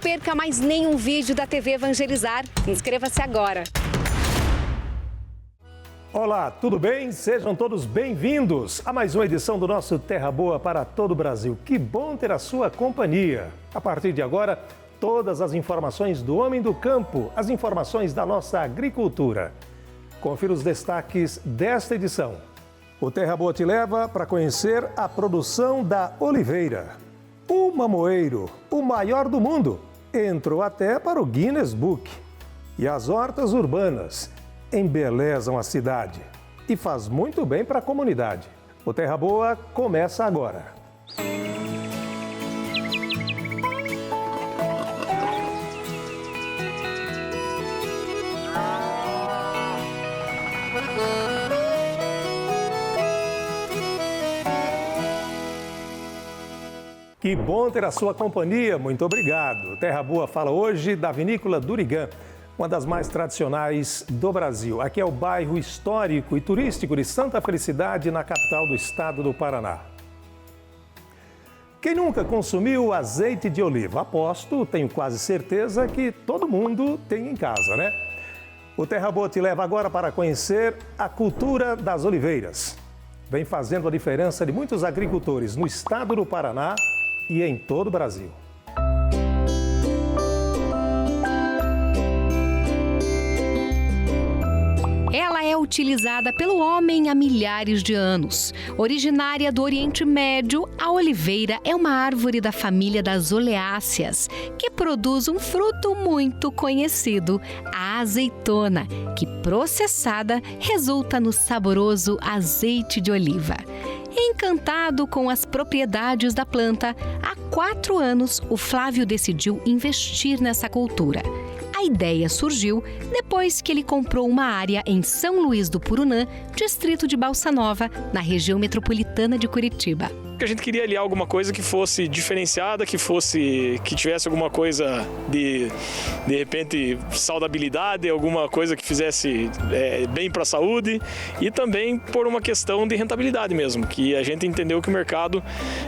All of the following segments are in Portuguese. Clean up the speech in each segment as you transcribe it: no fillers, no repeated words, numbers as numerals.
perca mais nenhum vídeo da TV Evangelizar. Inscreva-se agora. Olá, tudo bem? Sejam todos bem-vindos a mais uma edição do nosso Terra Boa para todo o Brasil. Que bom ter a sua companhia. A partir de agora, todas as informações do homem do campo, as informações da nossa agricultura. Confira os destaques desta edição. O Terra Boa te leva para conhecer a produção da oliveira. O mamoeiro, o maior do mundo, entrou até para o Guinness Book. E as hortas urbanas embelezam a cidade e faz muito bem para a comunidade. O Terra Boa começa agora. Que bom ter a sua companhia, muito obrigado. Terra Boa fala hoje da Vinícola Durigam, uma das mais tradicionais do Brasil. Aqui é o bairro histórico e turístico de Santa Felicidade, na capital do estado do Paraná. Quem nunca consumiu azeite de oliva? Aposto, tenho quase certeza que todo mundo tem em casa, né? O Terra Boa te leva agora para conhecer a cultura das oliveiras. Vem fazendo a diferença de muitos agricultores no estado do Paraná e em todo o Brasil. Ela é utilizada pelo homem há milhares de anos. Originária do Oriente Médio, a oliveira é uma árvore da família das oleáceas, que produz um fruto muito conhecido, a azeitona, que processada resulta no saboroso azeite de oliva. Encantado com as propriedades da planta, há 4 anos o Flávio decidiu investir nessa cultura. A ideia surgiu depois que ele comprou uma área em São Luís do Purunã, distrito de Balsa Nova, na região metropolitana de Curitiba. A gente queria ali alguma coisa que fosse diferenciada, que tivesse alguma coisa de repente, saudabilidade, alguma coisa que fizesse bem para a saúde e também por uma questão de rentabilidade mesmo, que a gente entendeu que o mercado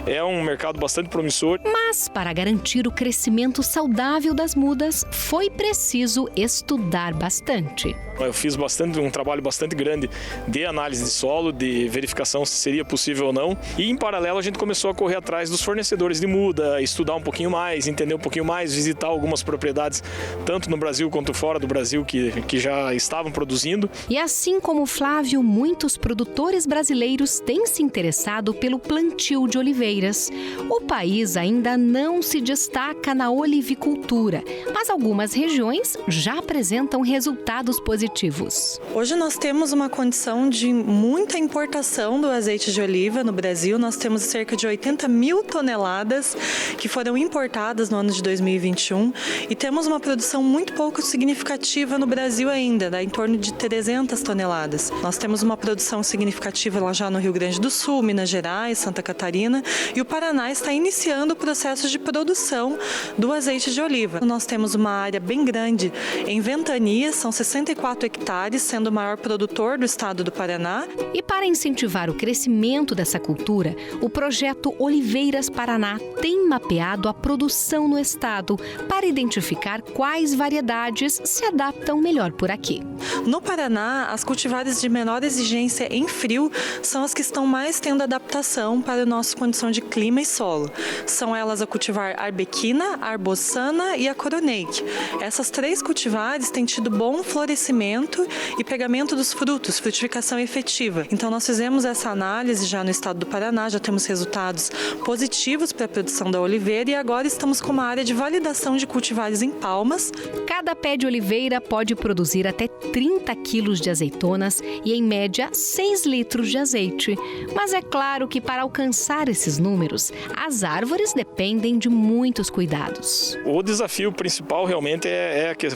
é um mercado bastante promissor. Mas para garantir o crescimento saudável das mudas, foi preciso estudar bastante. Eu fiz um trabalho bastante grande de análise de solo, de verificação se seria possível ou não, e em paralelo a gente começou a correr atrás dos fornecedores de muda, estudar um pouquinho mais, entender um pouquinho mais, visitar algumas propriedades, tanto no Brasil quanto fora do Brasil, que já estavam produzindo. E assim como o Flávio, muitos produtores brasileiros têm se interessado pelo plantio de oliveiras. O país ainda não se destaca na olivicultura, mas algumas regiões já apresentam resultados positivos. Hoje nós temos uma condição de muita importação do azeite de oliva no Brasil. Nós temos cerca de 80 mil toneladas que foram importadas no ano de 2021 e temos uma produção muito pouco significativa no Brasil ainda, em torno de 300 toneladas. Nós temos uma produção significativa lá já no Rio Grande do Sul, Minas Gerais, Santa Catarina, e o Paraná está iniciando o processo de produção do azeite de oliva. Nós temos uma área bem grande em Ventania, são 64 hectares, sendo o maior produtor do estado do Paraná. E para incentivar o crescimento dessa cultura, o projeto Oliveiras Paraná tem mapeado a produção no estado para identificar quais variedades se adaptam melhor por aqui. No Paraná, as cultivares de menor exigência em frio são as que estão mais tendo adaptação para a nossa condição de clima e solo. São elas a cultivar arbequina, arboçana e a coroneik. Essas 3 cultivares têm tido bom florescimento e pegamento dos frutos, frutificação efetiva. Então nós fizemos essa análise já no estado do Paraná, já temos resultados positivos para a produção da oliveira e agora estamos com uma área de validação de cultivares em Palmas. Cada pé de oliveira pode produzir até 30 quilos de azeitonas e, em média, 6 litros de azeite. Mas é claro que para alcançar esses números, as árvores dependem de muitos cuidados. O desafio principal realmente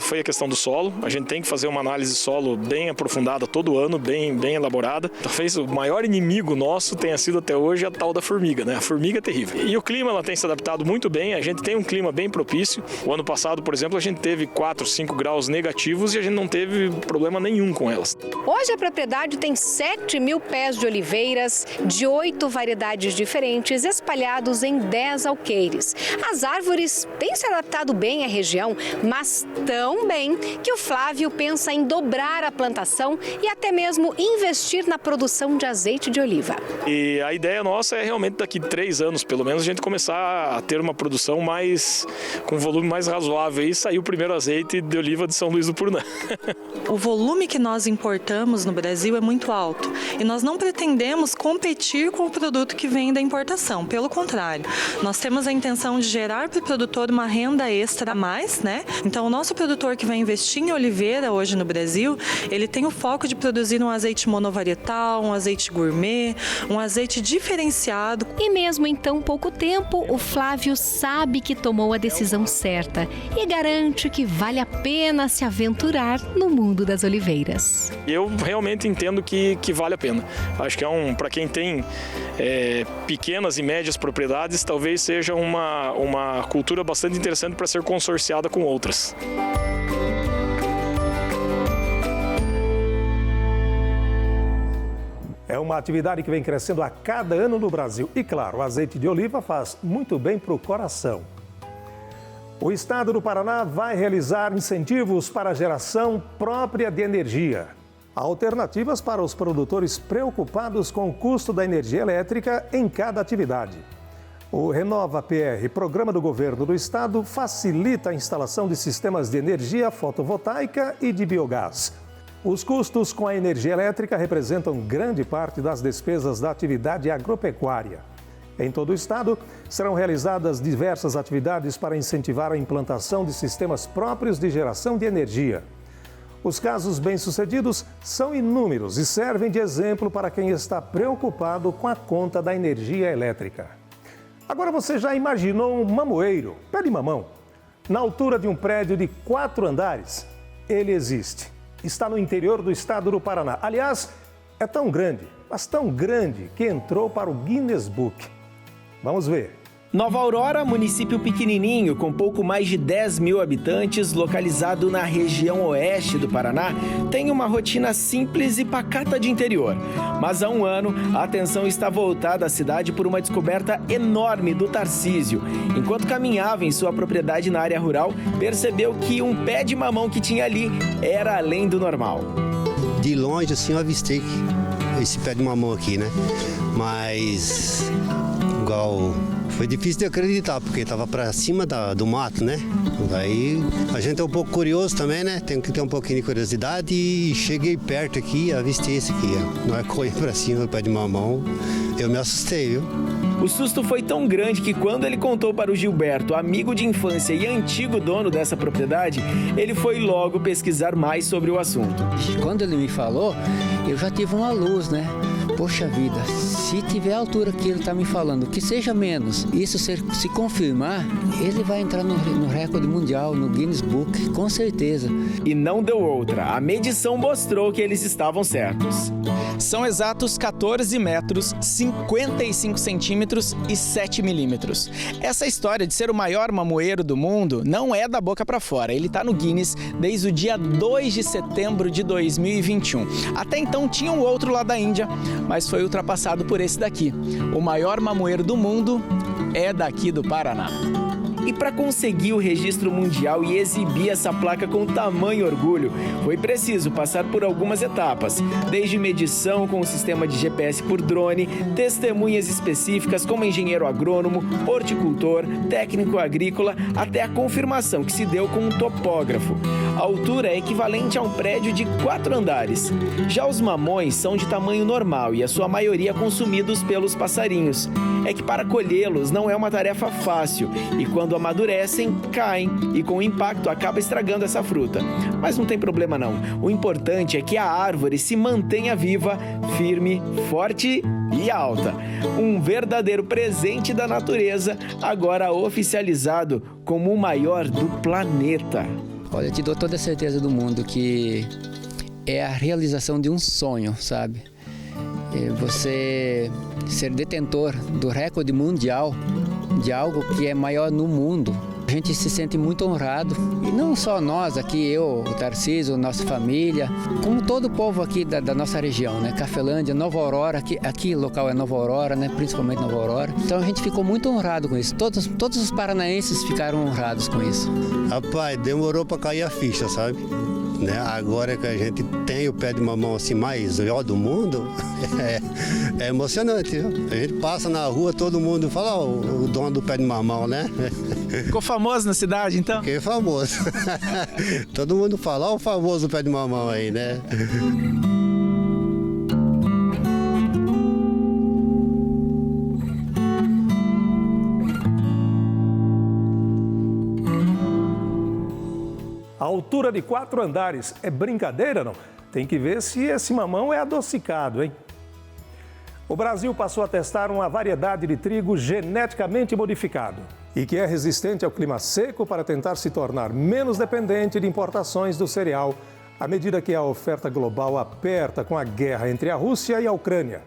foi a questão do solo. A gente tem que fazer uma análise de solo bem aprofundada todo ano, bem elaborada. Talvez o maior inimigo nosso tenha sido até hoje a tal da formiga, né? A formiga é terrível. E o clima ela tem se adaptado muito bem, a gente tem um clima bem propício. O ano passado, por exemplo, a gente teve 4, 5 graus negativos e a gente não teve problema nenhum com elas. Hoje a propriedade tem 7.000 pés de oliveiras de 8 variedades diferentes espalhados em 10 alqueires. As árvores têm se adaptado bem à região, mas tão bem que o Flávio pensa em dobrar a plantação e até mesmo investir na produção de azeite de oliva. E a ideia nossa é realmente daqui 3 anos, pelo menos, a gente começar a ter uma produção com volume mais razoável e sair o primeiro azeite de oliva de São Luís do Purunã. O volume que nós importamos no Brasil é muito alto e nós não pretendemos competir com o produto que vem da importação. Pelo contrário, nós temos a intenção de gerar para o produtor uma renda extra a mais, né? Então, o nosso produtor que vai investir em oliveira hoje no Brasil, ele tem o foco de produzir um azeite monovarietal, um azeite gourmet, um azeite diferenciado. E mesmo em tão pouco tempo, o Flávio sabe que tomou a decisão certa e garante que vale a pena se aventurar no mundo das oliveiras. Eu realmente entendo que vale a pena. Acho que para quem tem pequenas e médias propriedades, talvez seja uma cultura bastante interessante para ser consorciada com outras. É uma atividade que vem crescendo a cada ano no Brasil. E claro, o azeite de oliva faz muito bem para o coração. O estado do Paraná vai realizar incentivos para a geração própria de energia. Alternativas para os produtores preocupados com o custo da energia elétrica em cada atividade. O Renova PR, programa do governo do estado, facilita a instalação de sistemas de energia fotovoltaica e de biogás. Os custos com a energia elétrica representam grande parte das despesas da atividade agropecuária. Em todo o estado, serão realizadas diversas atividades para incentivar a implantação de sistemas próprios de geração de energia. Os casos bem-sucedidos são inúmeros e servem de exemplo para quem está preocupado com a conta da energia elétrica. Agora você já imaginou um mamoeiro, pé de mamão, na altura de um prédio de 4 andares? Ele existe. Está no interior do estado do Paraná. Aliás, é tão grande, mas tão grande que entrou para o Guinness Book. Vamos ver. Nova Aurora, município pequenininho com pouco mais de 10.000 habitantes, localizado na região oeste do Paraná, tem uma rotina simples e pacata de interior. Mas há um ano, a atenção está voltada à cidade por uma descoberta enorme do Tarcísio. Enquanto caminhava em sua propriedade na área rural, percebeu que um pé de mamão que tinha ali era além do normal. De longe, assim, eu avistei esse pé de mamão aqui, né? Mas, igual... Foi difícil de acreditar, porque estava para cima do mato, né? Daí a gente é um pouco curioso também, né? Tem que ter um pouquinho de curiosidade e cheguei perto aqui e avistei esse aqui, ó. Na hora que corri para cima do pé de mamão, eu me assustei, viu? O susto foi tão grande que quando ele contou para o Gilberto, amigo de infância e antigo dono dessa propriedade, ele foi logo pesquisar mais sobre o assunto. Quando ele me falou, eu já tive uma luz, né? Poxa vida, se tiver a altura que ele está me falando, que seja menos, isso se confirmar, ele vai entrar no recorde mundial, no Guinness Book, com certeza. E não deu outra, a medição mostrou que eles estavam certos. São exatos 14 metros, 55 centímetros e 7 milímetros. Essa história de ser o maior mamoeiro do mundo não é da boca para fora. Ele está no Guinness desde o dia 2 de setembro de 2021. Até então tinha um outro lá da Índia, mas foi ultrapassado por esse daqui. O maior mamoeiro do mundo é daqui do Paraná. E para conseguir o registro mundial e exibir essa placa com tamanho orgulho, foi preciso passar por algumas etapas, desde medição com o sistema de GPS por drone, testemunhas específicas como engenheiro agrônomo, horticultor, técnico agrícola, até a confirmação que se deu com um topógrafo. A altura é equivalente a um prédio de 4 andares. Já os mamões são de tamanho normal e a sua maioria consumidos pelos passarinhos. É que para colhê-los não é uma tarefa fácil e quando amadurecem, caem e com o impacto acaba estragando essa fruta. Mas não tem problema não. O importante é que a árvore se mantenha viva, firme, forte e alta. Um verdadeiro presente da natureza, agora oficializado como o maior do planeta. Olha, eu te dou toda a certeza do mundo que é a realização de um sonho, sabe? Você ser detentor do recorde mundial de algo que é maior no mundo, A gente se sente muito honrado, e não só nós aqui, eu, o Tarcísio, nossa família, como todo o povo aqui da nossa região, né? Cafelândia, Nova Aurora, aqui o local é Nova Aurora, né? Principalmente Nova Aurora. Então a gente ficou muito honrado com isso, todos os paranaenses ficaram honrados com isso. Rapaz, demorou para cair a ficha, sabe? Né? Agora que a gente tem o pé de mamão assim mais melhor do mundo, é emocionante, viu? A gente passa na rua, todo mundo fala, o dono do pé de mamão, né? Ficou famoso na cidade, então? Fiquei famoso. Todo mundo fala, o famoso pé de mamão aí, né? A altura de 4 andares é brincadeira, não? Tem que ver se esse mamão é adocicado, hein? O Brasil passou a testar uma variedade de trigo geneticamente modificado e que é resistente ao clima seco para tentar se tornar menos dependente de importações do cereal, à medida que a oferta global aperta com a guerra entre a Rússia e a Ucrânia.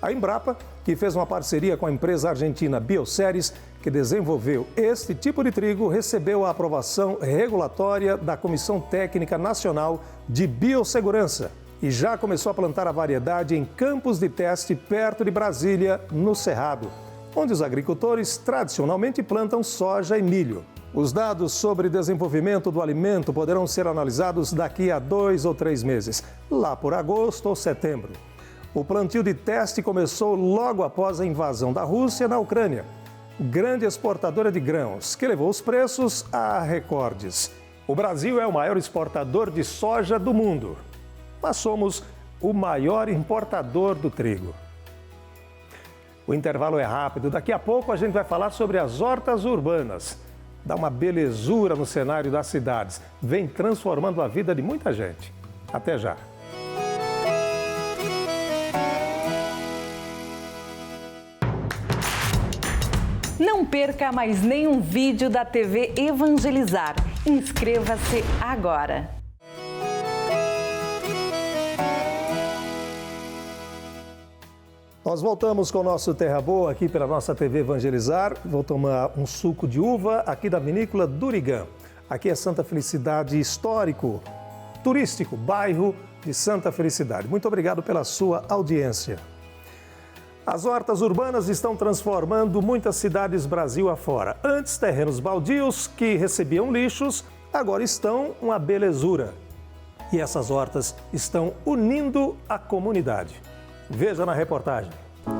A Embrapa, que fez uma parceria com a empresa argentina Bioceres, que desenvolveu este tipo de trigo, recebeu a aprovação regulatória da Comissão Técnica Nacional de Biossegurança e já começou a plantar a variedade em campos de teste perto de Brasília, no Cerrado, onde os agricultores tradicionalmente plantam soja e milho. Os dados sobre desenvolvimento do alimento poderão ser analisados daqui a 2 ou 3 meses, lá por agosto ou setembro. O plantio de teste começou logo após a invasão da Rússia na Ucrânia, grande exportadora de grãos, que levou os preços a recordes. O Brasil é o maior exportador de soja do mundo, mas somos o maior importador do trigo. O intervalo é rápido, daqui a pouco a gente vai falar sobre as hortas urbanas. Dá uma belezura no cenário das cidades, vem transformando a vida de muita gente. Até já! Não perca mais nenhum vídeo da TV Evangelizar. Inscreva-se agora. Nós voltamos com o nosso Terra Boa aqui pela nossa TV Evangelizar. Vou tomar um suco de uva aqui da vinícola Durigam. Aqui é Santa Felicidade histórico, turístico, bairro de Santa Felicidade. Muito obrigado pela sua audiência. As hortas urbanas estão transformando muitas cidades Brasil afora. Antes, terrenos baldios que recebiam lixos, agora estão uma belezura. E essas hortas estão unindo a comunidade. Veja na reportagem.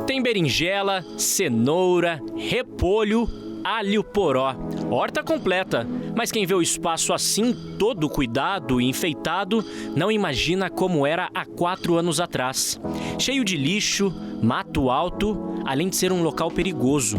Tem berinjela, cenoura, repolho, alho poró. Horta completa. Mas quem vê o espaço assim, todo cuidado e enfeitado, não imagina como era há 4 anos atrás. Cheio de lixo, mato alto, além de ser um local perigoso.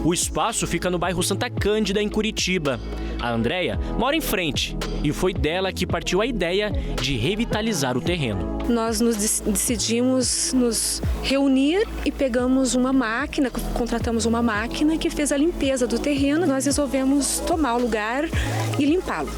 O espaço fica no bairro Santa Cândida, em Curitiba. A Andréia mora em frente e foi dela que partiu a ideia de revitalizar o terreno. Nós decidimos nos reunir e pegamos uma máquina, contratamos uma máquina que fez a limpeza do terreno. Nós resolvemos tomar o lugar e limpá-lo.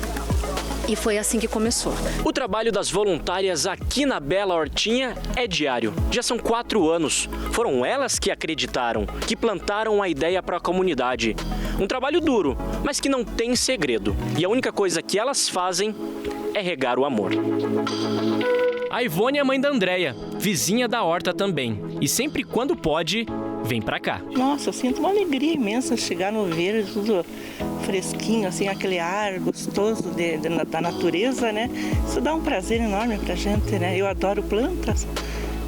E foi assim que começou. O trabalho das voluntárias aqui na Bela Hortinha é diário. Já são 4 anos. Foram elas que acreditaram, que plantaram a ideia para a comunidade. Um trabalho duro, mas que não tem segredo. E a única coisa que elas fazem é regar o amor. A Ivone é a mãe da Andréia, vizinha da horta também. E sempre quando pode, vem pra cá. Nossa, eu sinto uma alegria imensa chegar no verde, tudo fresquinho, assim, aquele ar gostoso da natureza, né? Isso dá um prazer enorme pra gente, né? Eu adoro plantas,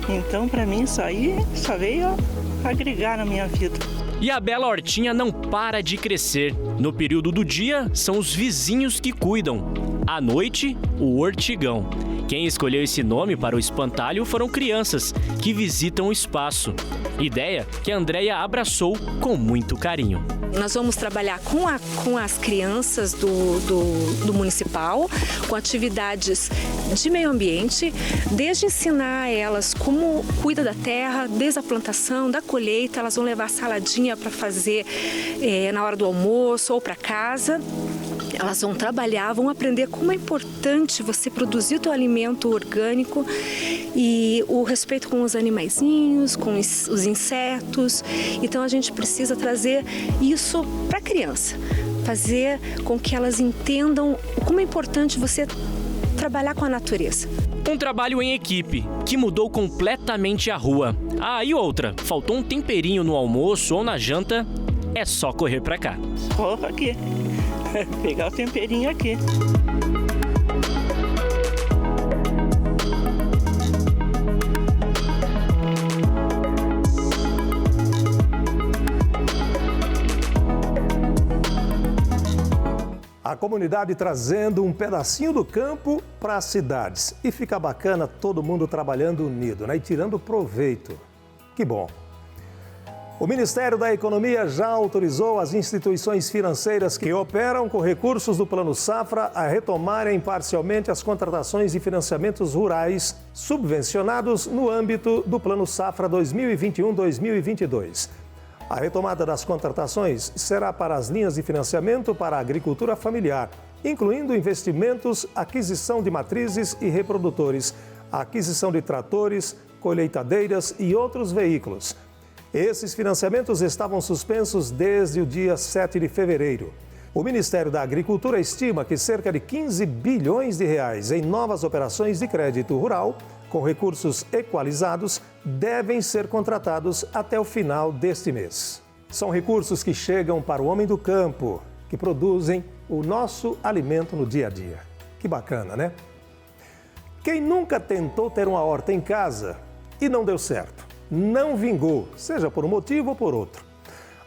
então pra mim isso aí só veio agregar na minha vida. E a Bela Hortinha não para de crescer. No período do dia, são os vizinhos que cuidam. À noite, o Hortigão. Quem escolheu esse nome para o espantalho foram crianças que visitam o espaço. Ideia que a Andréia abraçou com muito carinho. Nós vamos trabalhar com as crianças do municipal, com atividades de meio ambiente, desde ensinar a elas como cuida da terra, desde a plantação, da colheita. Elas vão levar saladinha para fazer na hora do almoço ou para casa. Elas vão trabalhar, vão aprender como é importante você produzir o teu alimento orgânico e o respeito com os animaizinhos, com os insetos. Então a gente precisa trazer isso para a criança, fazer com que elas entendam como é importante você trabalhar com a natureza. Um trabalho em equipe, que mudou completamente a rua. Ah, e outra, faltou um temperinho no almoço ou na janta, é só correr pra cá. Corra aqui, pegar o temperinho aqui. A comunidade trazendo um pedacinho do campo para as cidades. E fica bacana todo mundo trabalhando unido, né? E tirando proveito. Que bom. O Ministério da Economia já autorizou as instituições financeiras que operam com recursos do Plano Safra a retomarem parcialmente as contratações de financiamentos rurais subvencionados no âmbito do Plano Safra 2021-2022. A retomada das contratações será para as linhas de financiamento para a agricultura familiar, incluindo investimentos, aquisição de matrizes e reprodutores, aquisição de tratores, colheitadeiras e outros veículos. Esses financiamentos estavam suspensos desde o dia 7 de fevereiro. O Ministério da Agricultura estima que cerca de 15 bilhões de reais em novas operações de crédito rural, com recursos equalizados, devem ser contratados até o final deste mês. São recursos que chegam para o homem do campo, que produzem o nosso alimento no dia a dia. Que bacana, né? Quem nunca tentou ter uma horta em casa e não deu certo, não vingou, seja por um motivo ou por outro.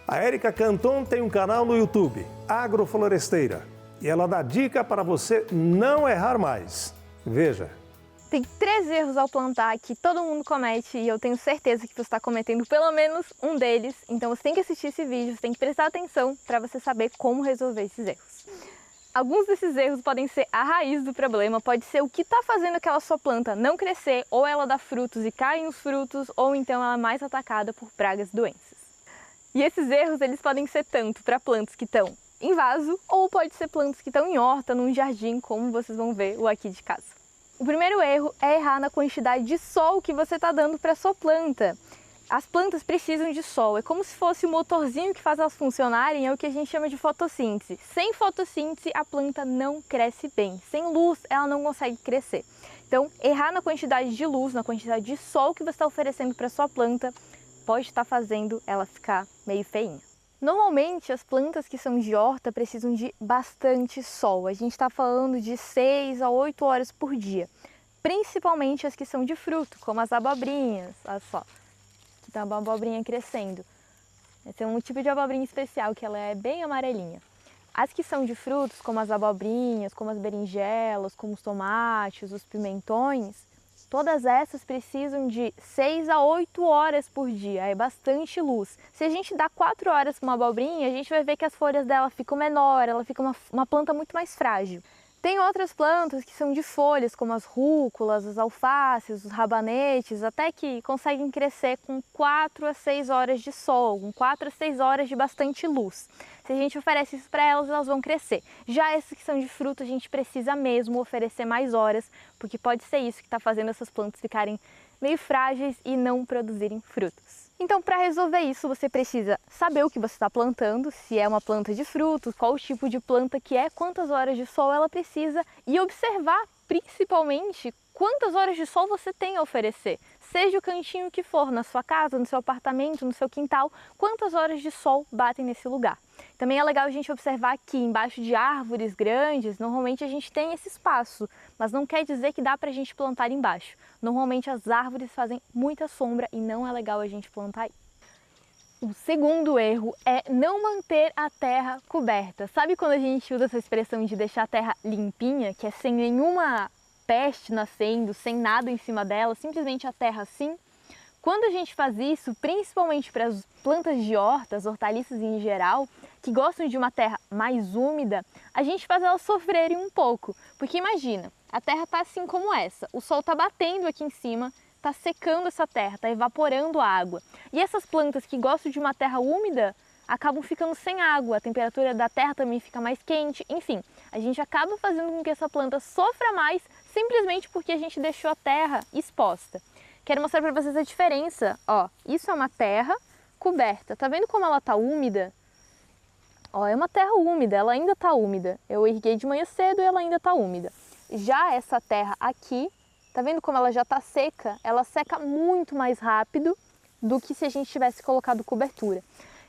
A Érica Canton tem um canal no YouTube, Agrofloresteira, e ela dá dica para você não errar mais. Veja. Tem 3 erros ao plantar que todo mundo comete e eu tenho certeza que você está cometendo pelo menos um deles. Então você tem que assistir esse vídeo, você tem que prestar atenção para você saber como resolver esses erros. Alguns desses erros podem ser a raiz do problema, pode ser o que está fazendo aquela sua planta não crescer, ou ela dá frutos e caem os frutos, ou então ela é mais atacada por pragas e doenças. E esses erros eles podem ser tanto para plantas que estão em vaso, ou pode ser plantas que estão em horta, num jardim, como vocês vão ver o aqui de casa. O primeiro erro é errar na quantidade de sol que você está dando para a sua planta. As plantas precisam de sol, é como se fosse o motorzinho que faz elas funcionarem, é o que a gente chama de fotossíntese. Sem fotossíntese, a planta não cresce bem. Sem luz, ela não consegue crescer. Então, errar na quantidade de luz, na quantidade de sol que você está oferecendo para a sua planta, pode estar fazendo ela ficar meio feinha. Normalmente, as plantas que são de horta precisam de bastante sol. A gente está falando de 6 a 8 horas por dia. Principalmente as que são de fruto, como as abobrinhas. Olha só, aqui está uma abobrinha crescendo. Esse é um tipo de abobrinha especial, que ela é bem amarelinha. As que são de frutos, como as abobrinhas, como as berinjelas, como os tomates, os pimentões, todas essas precisam de 6 a 8 horas por dia, é bastante luz. Se a gente dá 4 horas para uma abobrinha, a gente vai ver que as folhas dela ficam menores, ela fica uma planta muito mais frágil. Tem outras plantas que são de folhas, como as rúculas, as alfaces, os rabanetes, até que conseguem crescer com 4 a 6 horas de sol, com 4 a 6 horas de bastante luz. Se a gente oferece isso para elas, elas vão crescer. Já essas que são de fruta, a gente precisa mesmo oferecer mais horas, porque pode ser isso que está fazendo essas plantas ficarem meio frágeis e não produzirem frutos. Então, para resolver isso, você precisa saber o que você está plantando, se é uma planta de frutos, qual o tipo de planta que é, quantas horas de sol ela precisa e observar, principalmente, quantas horas de sol você tem a oferecer. Seja o cantinho que for, na sua casa, no seu apartamento, no seu quintal, quantas horas de sol batem nesse lugar. Também é legal a gente observar que embaixo de árvores grandes, normalmente a gente tem esse espaço, mas não quer dizer que dá para a gente plantar embaixo. Normalmente as árvores fazem muita sombra e não é legal a gente plantar aí. O segundo erro é não manter a terra coberta. Sabe quando a gente usa essa expressão de deixar a terra limpinha, que é sem nenhuma peste nascendo, sem nada em cima dela, simplesmente a terra assim? Quando a gente faz isso, principalmente para as plantas de hortas, hortaliças em geral, que gostam de uma terra mais úmida, a gente faz elas sofrerem um pouco. Porque imagina, a terra está assim como essa, o sol está batendo aqui em cima, está secando essa terra, está evaporando a água. E essas plantas que gostam de uma terra úmida acabam ficando sem água, a temperatura da terra também fica mais quente, enfim, a gente acaba fazendo com que essa planta sofra mais simplesmente porque a gente deixou a terra exposta. Quero mostrar para vocês a diferença, ó, isso é uma terra coberta, tá vendo como ela tá úmida? Ó, é uma terra úmida, ela ainda está úmida. Eu irriguei de manhã cedo e ela ainda está úmida. Já essa terra aqui, tá vendo como ela já está seca? Ela seca muito mais rápido do que se a gente tivesse colocado cobertura.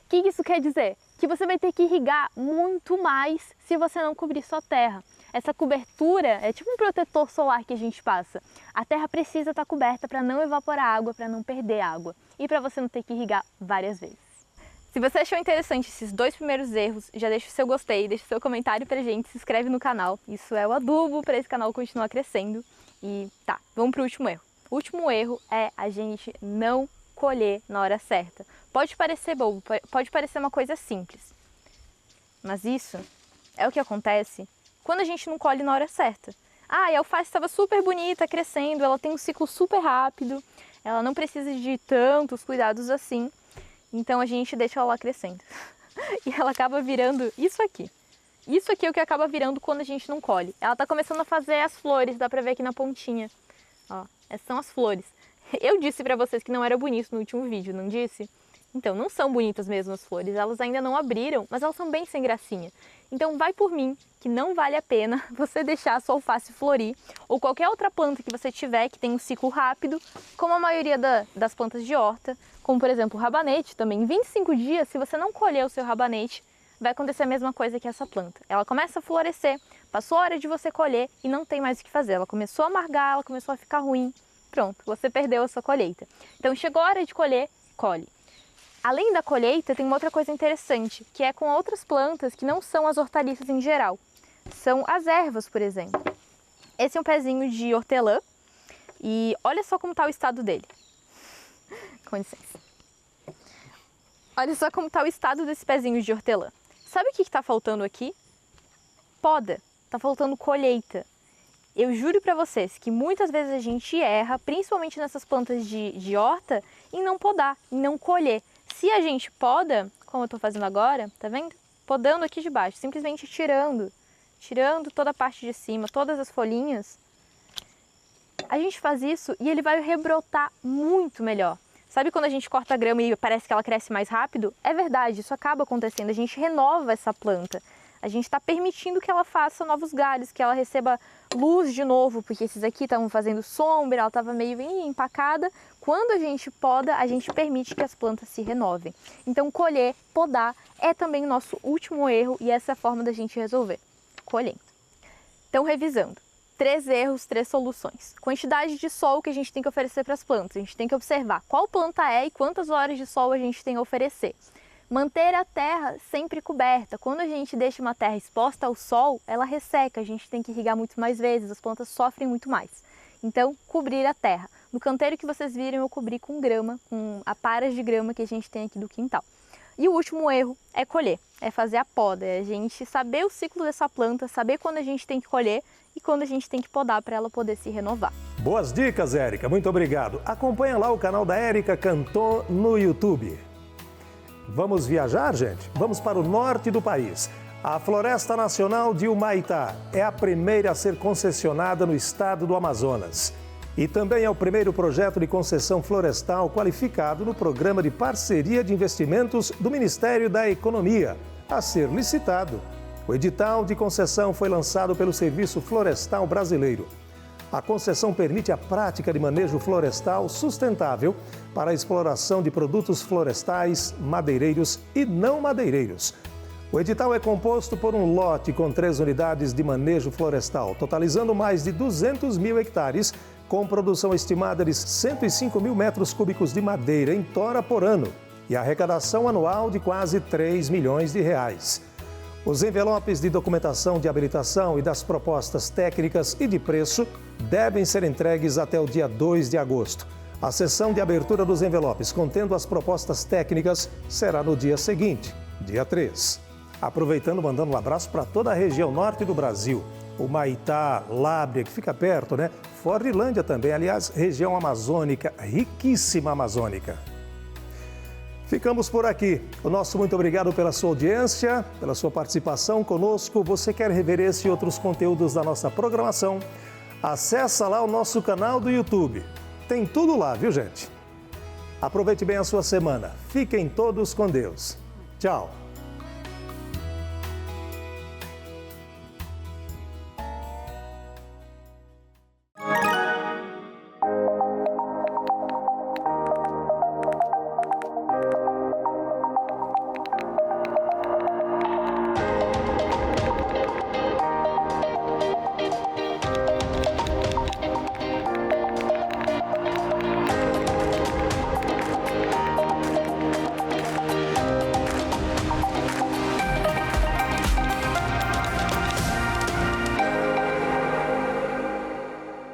O que isso quer dizer? Que você vai ter que irrigar muito mais se você não cobrir sua terra. Essa cobertura é tipo um protetor solar que a gente passa. A terra precisa estar coberta para não evaporar água, para não perder água e para você não ter que irrigar várias vezes. Se você achou interessante esses 2 primeiros erros, já deixa o seu gostei, deixa o seu comentário pra gente, se inscreve no canal. Isso é o adubo para esse canal continuar crescendo. E tá, vamos pro último erro. O último erro é a gente não colher na hora certa. Pode parecer bobo, pode parecer uma coisa simples, mas isso é o que acontece quando a gente não colhe na hora certa. Ah, a alface estava super bonita, crescendo, ela tem um ciclo super rápido, ela não precisa de tantos cuidados assim, então a gente deixa ela lá crescendo. E ela acaba virando isso aqui. Isso aqui é o que acaba virando quando a gente não colhe. Ela está começando a fazer as flores, dá pra ver aqui na pontinha. Ó, essas são as flores. Eu disse pra vocês que não era bonito no último vídeo, não disse? Então, não são bonitas mesmo as flores, elas ainda não abriram, mas elas são bem sem gracinha. Então vai por mim, que não vale a pena você deixar a sua alface florir, ou qualquer outra planta que você tiver que tem um ciclo rápido, como a maioria das plantas de horta, como por exemplo o rabanete também. Em 25 dias, se você não colher o seu rabanete, vai acontecer a mesma coisa que essa planta. Ela começa a florescer, passou a hora de você colher e não tem mais o que fazer. Ela começou a amargar, ela começou a ficar ruim, pronto, você perdeu a sua colheita. Então chegou a hora de colher, colhe. Além da colheita, tem uma outra coisa interessante, que é com outras plantas que não são as hortaliças em geral. São as ervas, por exemplo. Esse é um pezinho de hortelã e olha só como está o estado dele. Com licença. Olha só como está o estado desse pezinho de hortelã. Sabe o que está faltando aqui? Poda. Está faltando colheita. Eu juro para vocês que muitas vezes a gente erra, principalmente nessas plantas de horta, em não podar, em não colher. Se a gente poda, como eu estou fazendo agora, tá vendo? Podando aqui de baixo, simplesmente tirando toda a parte de cima, todas as folhinhas. A gente faz isso e ele vai rebrotar muito melhor. Sabe quando a gente corta a grama e parece que ela cresce mais rápido? É verdade, isso acaba acontecendo, a gente renova essa planta. A gente está permitindo que ela faça novos galhos, que ela receba luz de novo, porque esses aqui estavam fazendo sombra, ela estava meio empacada. Quando a gente poda, a gente permite que as plantas se renovem. Então, colher, podar é também o nosso último erro e essa é a forma da gente resolver, colhendo. Então, revisando. 3 erros, 3 soluções. Quantidade de sol que a gente tem que oferecer para as plantas. A gente tem que observar qual planta é e quantas horas de sol a gente tem a oferecer. Manter a terra sempre coberta. Quando a gente deixa uma terra exposta ao sol, ela resseca, a gente tem que irrigar muito mais vezes, as plantas sofrem muito mais. Então, cobrir a terra. No canteiro que vocês viram, eu cobri com grama, com a paras de grama que a gente tem aqui do quintal. E o último erro é colher, é fazer a poda, é a gente saber o ciclo dessa planta, saber quando a gente tem que colher e quando a gente tem que podar para ela poder se renovar. Boas dicas, Érica, muito obrigado. Acompanha lá o canal da Érica Cantô no YouTube. Vamos viajar, gente? Vamos para o norte do país. A Floresta Nacional de Humaitá é a primeira a ser concessionada no estado do Amazonas. E também é o primeiro projeto de concessão florestal qualificado no Programa de Parceria de Investimentos do Ministério da Economia, a ser licitado. O edital de concessão foi lançado pelo Serviço Florestal Brasileiro. A concessão permite a prática de manejo florestal sustentável para a exploração de produtos florestais, madeireiros e não madeireiros. O edital é composto por um lote com 3 unidades de manejo florestal, totalizando mais de 200 mil hectares, com produção estimada de 105 mil metros cúbicos de madeira em tora por ano e arrecadação anual de quase 3 milhões de reais. Os envelopes de documentação de habilitação e das propostas técnicas e de preço devem ser entregues até o dia 2 de agosto. A sessão de abertura dos envelopes contendo as propostas técnicas será no dia seguinte, dia 3. Aproveitando, mandando um abraço para toda a região norte do Brasil. Humaitá, Lábrea, que fica perto, né? Fordilândia também, aliás, região amazônica, riquíssima amazônica. Ficamos por aqui. O nosso muito obrigado pela sua audiência, pela sua participação conosco. Você quer rever esse e outros conteúdos da nossa programação? Acessa lá o nosso canal do YouTube. Tem tudo lá, viu, gente? Aproveite bem a sua semana. Fiquem todos com Deus. Tchau.